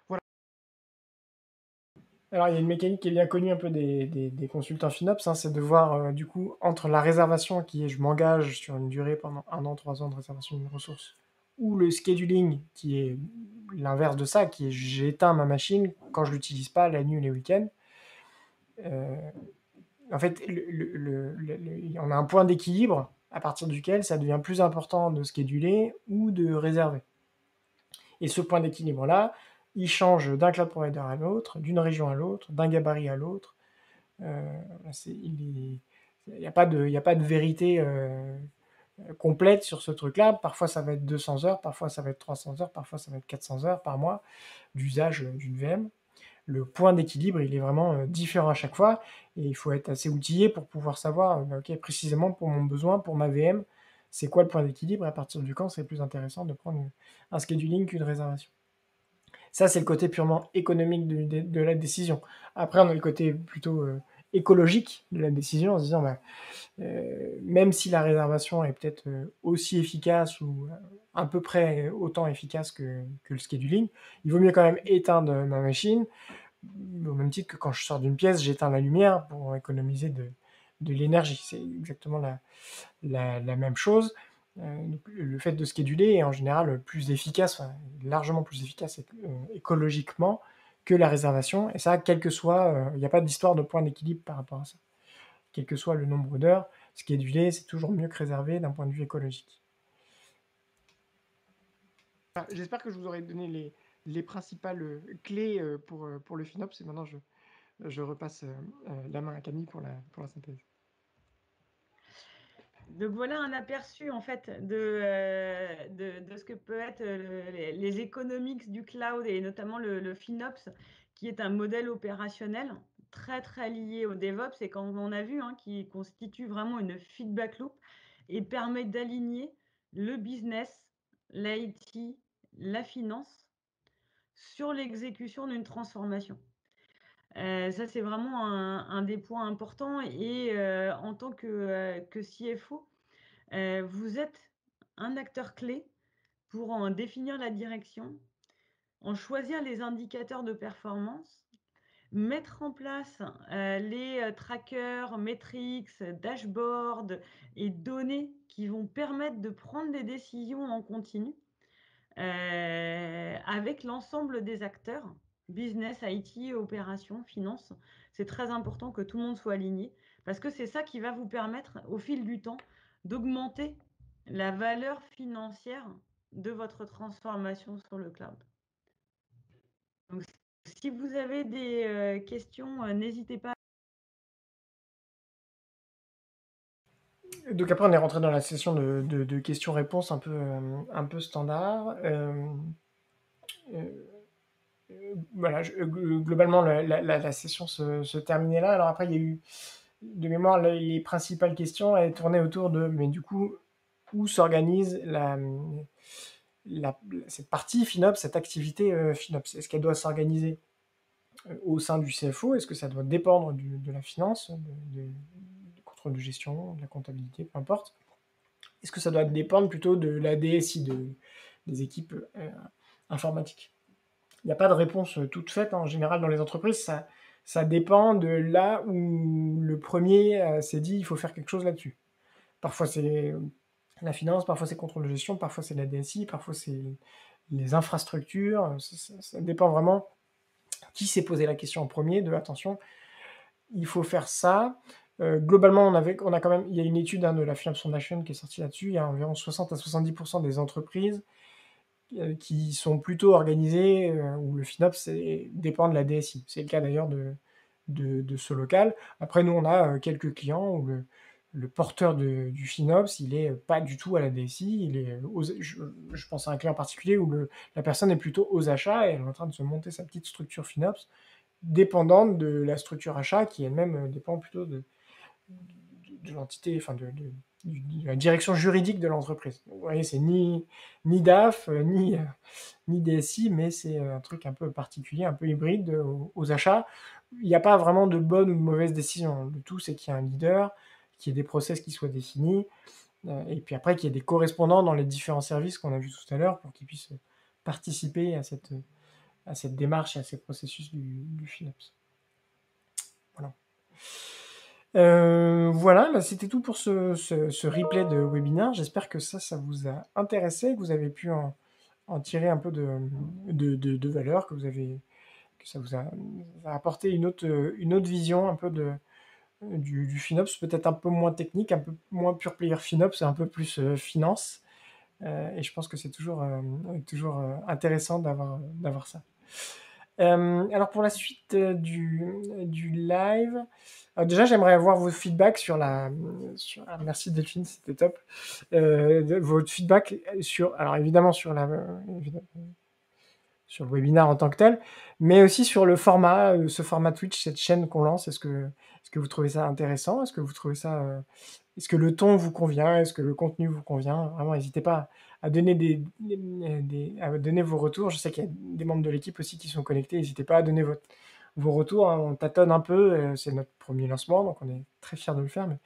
Voilà. Alors il y a une mécanique qui est bien connue un peu des consultants FinOps, hein, c'est de voir du coup entre la réservation qui est je m'engage sur une durée pendant 1 an, 3 ans de réservation d'une ressource, ou le scheduling qui est l'inverse de ça, qui est j'éteins ma machine quand je l'utilise pas la nuit ou les week-ends. En fait, on a un point d'équilibre à partir duquel ça devient plus important de scheduler ou de réserver. Et ce point d'équilibre-là, il change d'un cloud provider à l'autre, d'une région à l'autre, d'un gabarit à l'autre. Il n'y a pas de vérité complète sur ce truc-là. Parfois, ça va être 200 heures, parfois, ça va être 300 heures, parfois, ça va être 400 heures par mois d'usage d'une VM. Le point d'équilibre, il est vraiment différent à chaque fois. Et il faut être assez outillé pour pouvoir savoir, ok, précisément pour mon besoin, pour ma VM, c'est quoi le point d'équilibre et à partir du quand c'est plus intéressant de prendre un scheduling qu'une réservation. Ça, c'est le côté purement économique de la décision. Après, on a le côté plutôt écologique de la décision en se disant, même si la réservation est peut-être aussi efficace ou à peu près autant efficace que le scheduling, il vaut mieux quand même éteindre ma machine, au même titre que quand je sors d'une pièce, j'éteins la lumière pour économiser de l'énergie. C'est exactement la même chose. Donc, le fait de scheduler est en général plus efficace, largement plus efficace écologiquement que la réservation. Et ça, quel que soit, il n'y a pas d'histoire de point d'équilibre par rapport à ça. Quel que soit le nombre d'heures, scheduler, c'est toujours mieux que réserver d'un point de vue écologique. J'espère que je vous aurai donné les principales clés pour le FinOps. Et maintenant, je repasse la main à Camille pour la synthèse. Donc voilà un aperçu en fait de ce que peut être les economics du cloud et notamment le FinOps, qui est un modèle opérationnel très très lié au DevOps et comme on a vu, qui constitue vraiment une feedback loop et permet d'aligner le business, l'IT, la finance sur l'exécution d'une transformation. Ça, c'est vraiment un des points importants et en tant que CFO, vous êtes un acteur clé pour en définir la direction, en choisir les indicateurs de performance, mettre en place les trackers, metrics, dashboards et données qui vont permettre de prendre des décisions en continu avec l'ensemble des acteurs, business, IT, opérations, finance. C'est très important que tout le monde soit aligné parce que c'est ça qui va vous permettre au fil du temps d'augmenter la valeur financière de votre transformation sur le cloud. Donc, si vous avez des questions, n'hésitez pas. Donc après, on est rentré dans la session de questions-réponses un peu standard. Voilà, globalement, la session se terminait là. Alors après, il y a eu, de mémoire, les principales questions elles tournaient autour de, mais du coup, où s'organise cette partie FinOps, cette activité FinOps? Est-ce qu'elle doit s'organiser au sein du CFO? Est-ce que ça doit dépendre de la finance, du contrôle de gestion, de la comptabilité, peu importe? Est-ce que ça doit dépendre plutôt de la DSI, des équipes informatiques? Il n'y a pas de réponse toute faite. En général, dans les entreprises, ça dépend de là où le premier s'est dit il faut faire quelque chose là-dessus. Parfois, c'est la finance, parfois, c'est contrôle de gestion, parfois, c'est la DSI, parfois, c'est les infrastructures. Ça dépend vraiment qui s'est posé la question en premier de attention, il faut faire ça. Globalement, on a quand même, il y a une étude de la FinOps Foundation qui est sortie là-dessus. Il y a environ 60 à 70% des entreprises qui sont plutôt organisées où le FinOps dépend de la DSI. C'est le cas d'ailleurs de ce local. Après, nous, on a quelques clients où le porteur du FinOps, il est pas du tout à la DSI. Il est je pense à un client particulier où la personne est plutôt aux achats et elle est en train de se monter sa petite structure FinOps dépendante de la structure achat qui elle-même dépend plutôt de l'entité, enfin de la direction juridique de l'entreprise. Vous voyez, c'est ni DAF, ni DSI, mais c'est un truc un peu particulier, un peu hybride aux achats. Il n'y a pas vraiment de bonne ou de mauvaise décision. Le tout, c'est qu'il y ait un leader, qu'il y ait des process qui soient définis, et puis après qu'il y ait des correspondants dans les différents services qu'on a vus tout à l'heure pour qu'ils puissent participer à cette démarche et à ces processus du FinOps. Voilà. Voilà, bah, c'était tout pour ce replay de webinaire. J'espère que ça vous a intéressé, que vous avez pu en tirer un peu de valeur, que ça vous a apporté une autre vision un peu du FinOps, peut-être un peu moins technique, un peu moins pure player FinOps, et un peu plus finance. Et je pense que c'est toujours intéressant d'avoir ça. Alors pour la suite du live, déjà j'aimerais avoir vos feedbacks merci Delphine, c'était top. Votre feedback alors évidemment sur le webinaire en tant que tel, mais aussi sur le format, ce format Twitch, cette chaîne qu'on lance. Est-ce que vous trouvez ça intéressant? Est-ce que vous trouvez ça, est-ce que le ton vous convient? Est-ce que le contenu vous convient? Vraiment, n'hésitez pas à donner à donner vos retours. Je sais qu'il y a des membres de l'équipe aussi qui sont connectés. N'hésitez pas à donner vos retours, hein. On tâtonne un peu. C'est notre premier lancement, donc on est très fiers de le faire, mais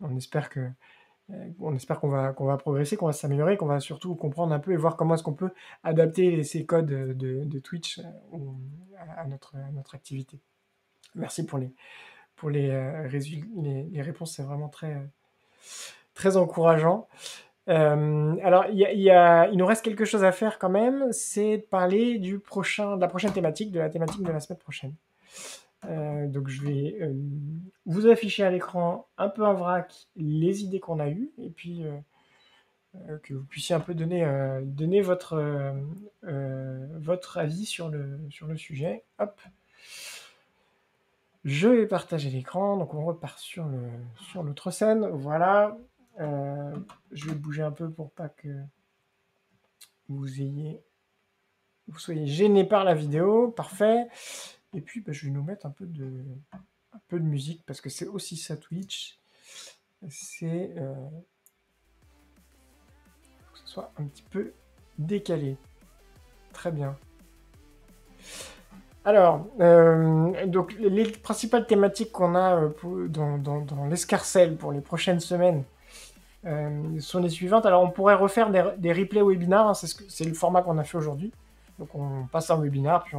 on espère qu'on va progresser, qu'on va s'améliorer, qu'on va surtout comprendre un peu et voir comment est-ce qu'on peut adapter ces codes de Twitch à notre activité. Merci pour les réponses, c'est vraiment très encourageant. Alors, il nous reste quelque chose à faire quand même, c'est de parler de la prochaine thématique, de la thématique de la semaine prochaine. Donc je vais vous afficher à l'écran un peu en vrac les idées qu'on a eues, et puis que vous puissiez un peu donner votre avis sur le sujet. Hop. Je vais partager l'écran, donc on repart sur l'autre scène. Voilà. Je vais bouger un peu pour pas que vous soyez gênés par la vidéo. Parfait. Et puis je vais nous mettre un peu de musique, parce que c'est aussi ça Twitch. C'est faut que ce soit un petit peu décalé. Très bien. Alors, donc les principales thématiques qu'on a dans l'escarcelle pour les prochaines semaines sont les suivantes. Alors, on pourrait refaire des replays webinars, hein, c'est le format qu'on a fait aujourd'hui. Donc, on passe un webinar, puis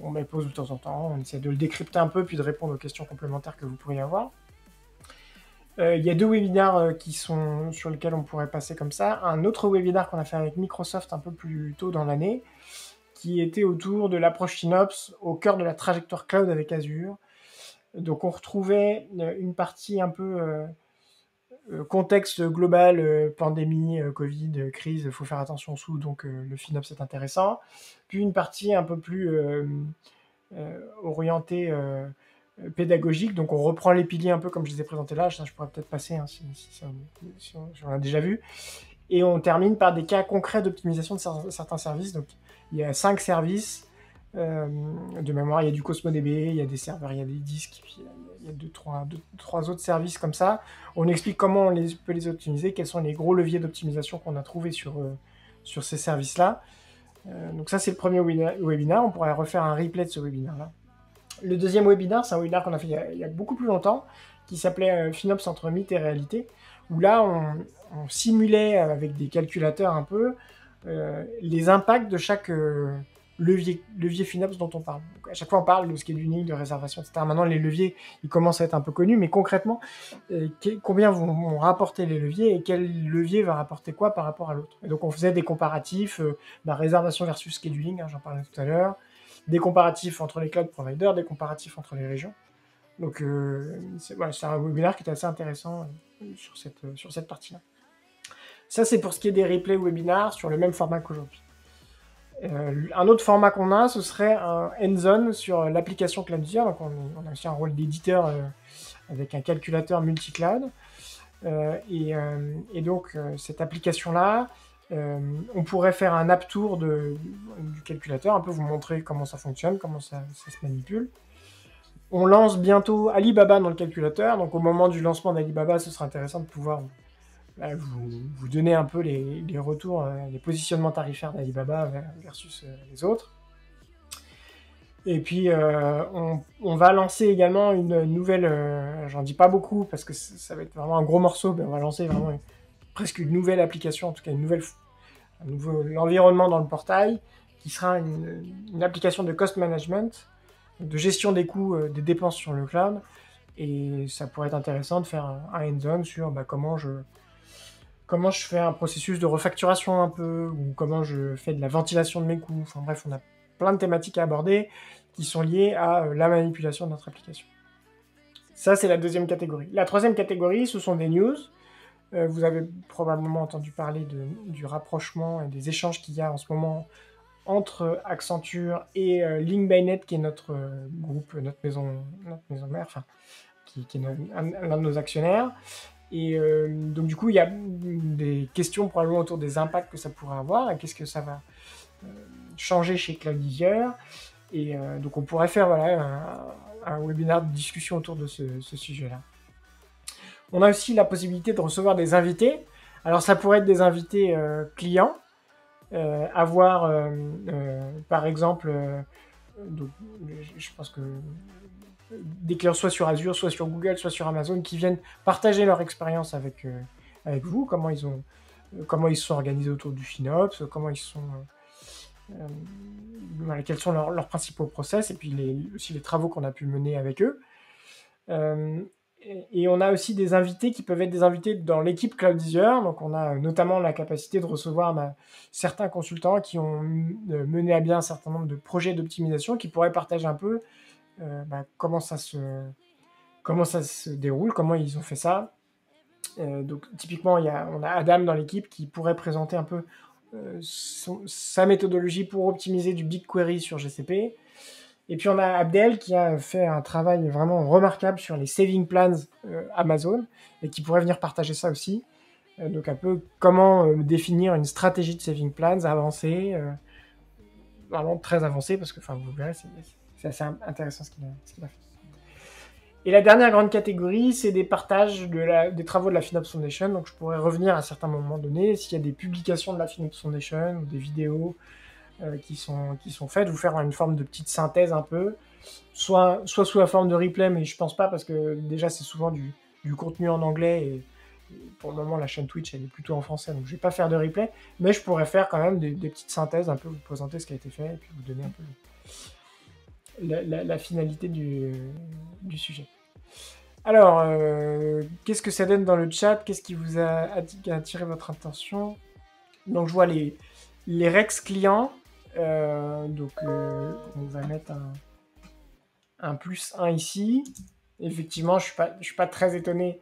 on met pause de temps en temps, on essaie de le décrypter un peu, puis de répondre aux questions complémentaires que vous pourriez avoir. Il y a 2 webinars sur lesquels on pourrait passer comme ça. Un autre webinar qu'on a fait avec Microsoft un peu plus tôt dans l'année, qui était autour de l'approche FinOps au cœur de la trajectoire cloud avec Azure. Donc on retrouvait une partie un peu contexte global, pandémie, Covid, crise, il faut faire attention sous, donc le FinOps est intéressant. Puis une partie un peu plus orientée pédagogique, donc on reprend les piliers un peu comme je les ai présentés là, je pourrais peut-être passer hein, si on a déjà vu. Et on termine par des cas concrets d'optimisation de certains services. Donc il y a 5 services de mémoire, il y a du CosmoDB, il y a des serveurs, il y a des disques, puis il y a 2-3 autres services comme ça. On explique comment on peut les optimiser, quels sont les gros leviers d'optimisation qu'on a trouvés sur ces services-là. Donc ça, c'est le premier webinaire. On pourrait refaire un replay de ce webinaire-là. Le deuxième webinaire, c'est un webinaire qu'on a fait il y a beaucoup plus longtemps, qui s'appelait FinOps entre mythe et réalité, où là, on simulait avec des calculateurs un peu les impacts de chaque levier FinOps dont on parle. Donc, à chaque fois, on parle de scheduling, de réservation, etc. Maintenant, les leviers, ils commencent à être un peu connus, mais concrètement, combien vont rapporter les leviers et quel levier va rapporter quoi par rapport à l'autre. Et donc, on faisait des comparatifs, réservation versus scheduling, hein, j'en parlais tout à l'heure, des comparatifs entre les cloud providers, des comparatifs entre les régions. Donc, c'est un webinaire qui est assez intéressant sur cette partie-là. Ça, c'est pour ce qui est des replays webinars sur le même format qu'aujourd'hui. Un autre format qu'on a, ce serait un hands-on sur l'application Cloudflare. Donc, on a aussi un rôle d'éditeur avec un calculateur multi-cloud. Et donc, cette application-là, on pourrait faire un app tour du calculateur, un peu vous montrer comment ça fonctionne, comment ça se manipule. On lance bientôt Alibaba dans le calculateur, donc au moment du lancement d'Alibaba, ce sera intéressant de pouvoir vous donner un peu les retours, les positionnements tarifaires d'Alibaba versus les autres. Et puis, on va lancer également une nouvelle, j'en dis pas beaucoup parce que ça va être vraiment un gros morceau, mais on va lancer vraiment presque une nouvelle application, en tout cas un nouveau environnement dans le portail, qui sera une application de cost management, de gestion des coûts, des dépenses sur le cloud. Et ça pourrait être intéressant de faire un hands-on sur comment comment je fais un processus de refacturation un peu, ou comment je fais de la ventilation de mes coûts. Enfin bref, on a plein de thématiques à aborder qui sont liées à la manipulation de notre application. Ça, c'est la deuxième catégorie. La troisième catégorie, ce sont des news. Vous avez probablement entendu parler du rapprochement et des échanges qu'il y a en ce moment entre Accenture et Link-By-Net, qui est notre groupe, notre maison mère, enfin, qui est l'un de nos actionnaires. Et donc du coup, il y a des questions probablement autour des impacts que ça pourrait avoir et qu'est-ce que ça va changer chez Cloudizzer. Et donc on pourrait faire un webinaire de discussion autour de ce sujet-là. On a aussi la possibilité de recevoir des invités. Alors ça pourrait être des invités clients, avoir par exemple, donc, je pense que des clients soit sur Azure, soit sur Google, soit sur Amazon, qui viennent partager leur expérience avec vous, comment ils se sont organisés autour du FinOps, comment ils sont, quels sont leurs principaux process, et puis aussi les travaux qu'on a pu mener avec eux. Et on a aussi des invités qui peuvent être des invités dans l'équipe Cloudizzer. Donc on a notamment la capacité de recevoir certains consultants qui ont mené à bien un certain nombre de projets d'optimisation, qui pourraient partager un peu comment ça se déroule, comment ils ont fait ça. Donc typiquement, on a Adam dans l'équipe qui pourrait présenter un peu sa méthodologie pour optimiser du BigQuery sur GCP. Et puis on a Abdel qui a fait un travail vraiment remarquable sur les saving plans Amazon et qui pourrait venir partager ça aussi. Donc un peu comment définir une stratégie de saving plans avancée, vraiment très avancée, parce que vous verrez, c'est assez intéressant ce qu'il a fait. Et la dernière grande catégorie, c'est des partages des travaux de la FinOps Foundation. Donc je pourrais revenir à certains moments donnés, s'il y a des publications de la FinOps Foundation ou des vidéos qui sont faites, vous faire une forme de petite synthèse un peu, soit sous la forme de replay, mais je pense pas, parce que déjà c'est souvent du contenu en anglais, et pour le moment la chaîne Twitch elle est plutôt en français, donc je vais pas faire de replay, mais je pourrais faire quand même des petites synthèses, un peu vous présenter ce qui a été fait, et puis vous donner un peu la finalité du sujet. Alors, qu'est-ce que ça donne dans le chat? Qu'est-ce qui vous a attiré votre attention? Donc je vois les Rex clients. Donc on va mettre un +1 ici. Effectivement, je suis pas très étonné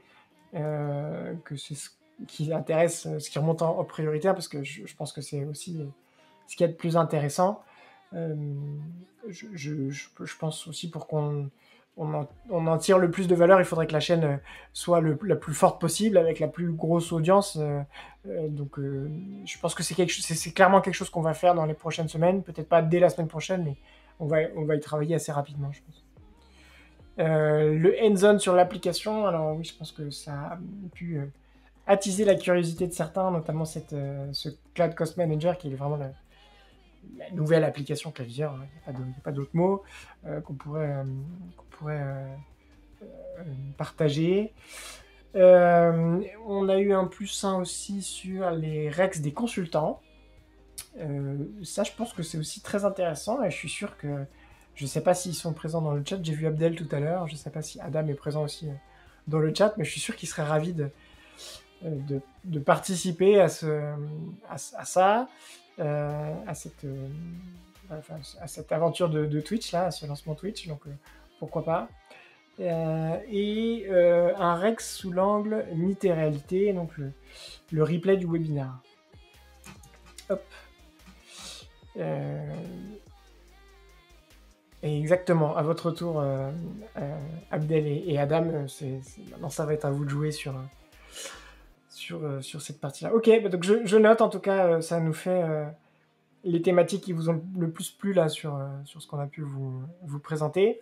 que c'est ce qui intéresse, ce qui remonte en prioritaire, parce que je pense que c'est aussi ce qui est le plus intéressant. Je pense aussi, pour qu'on en tire le plus de valeur, il faudrait que la chaîne soit la plus forte possible, avec la plus grosse audience. Donc je pense que c'est clairement quelque chose qu'on va faire dans les prochaines semaines, peut-être pas dès la semaine prochaine, mais on va y travailler assez rapidement, je pense. Le hands-on sur l'application, alors oui, je pense que ça a pu attiser la curiosité de certains, notamment ce Cloud Cost Manager, qui est vraiment la nouvelle application Cloudizzer, il n'y a pas d'autre mot, qu'on pourrait partager. On a eu un +1 aussi sur les Rex des consultants. Ça, je pense que c'est aussi très intéressant, et je suis sûr que, je ne sais pas s'ils sont présents dans le chat, j'ai vu Abdel tout à l'heure, je ne sais pas si Adam est présent aussi dans le chat, mais je suis sûr qu'il serait ravi de participer à ça, à cette aventure de Twitch, là, à ce lancement Twitch, donc pourquoi pas. Et un Rex sous l'angle mythe et réalité, donc le replay du webinaire. Hop. Et exactement, à votre tour, Abdel et Adam, maintenant ça va être à vous de jouer sur cette partie-là. Ok, donc je note, en tout cas, ça nous fait les thématiques qui vous ont le plus plu là sur ce qu'on a pu vous présenter.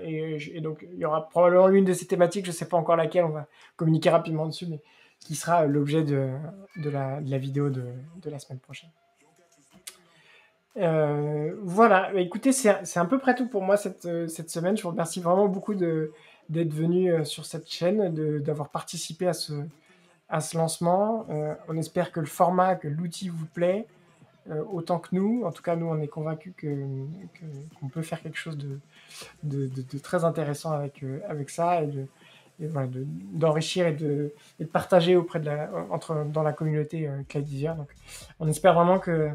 Et donc il y aura probablement l'une de ces thématiques, je ne sais pas encore laquelle, on va communiquer rapidement dessus, mais qui sera l'objet de la vidéo de la semaine prochaine. Voilà, écoutez, c'est à peu près tout pour moi cette semaine. Je vous remercie vraiment beaucoup d'être venu sur cette chaîne, d'avoir participé à ce lancement. On espère que le format, que l'outil vous plaît autant que nous. En tout cas, nous, on est convaincus qu'on peut faire quelque chose de très intéressant avec ça, voilà, d'enrichir et de partager dans la communauté Cloudivia. Donc, on espère vraiment que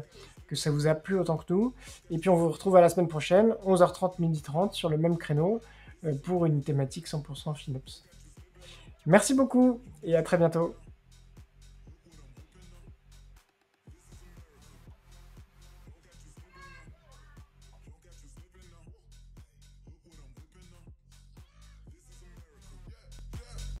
ça vous a plu autant que nous. Et puis, on vous retrouve à la semaine prochaine, 11h30, 12h30, sur le même créneau, pour une thématique 100% FinOps. Merci beaucoup et à très bientôt.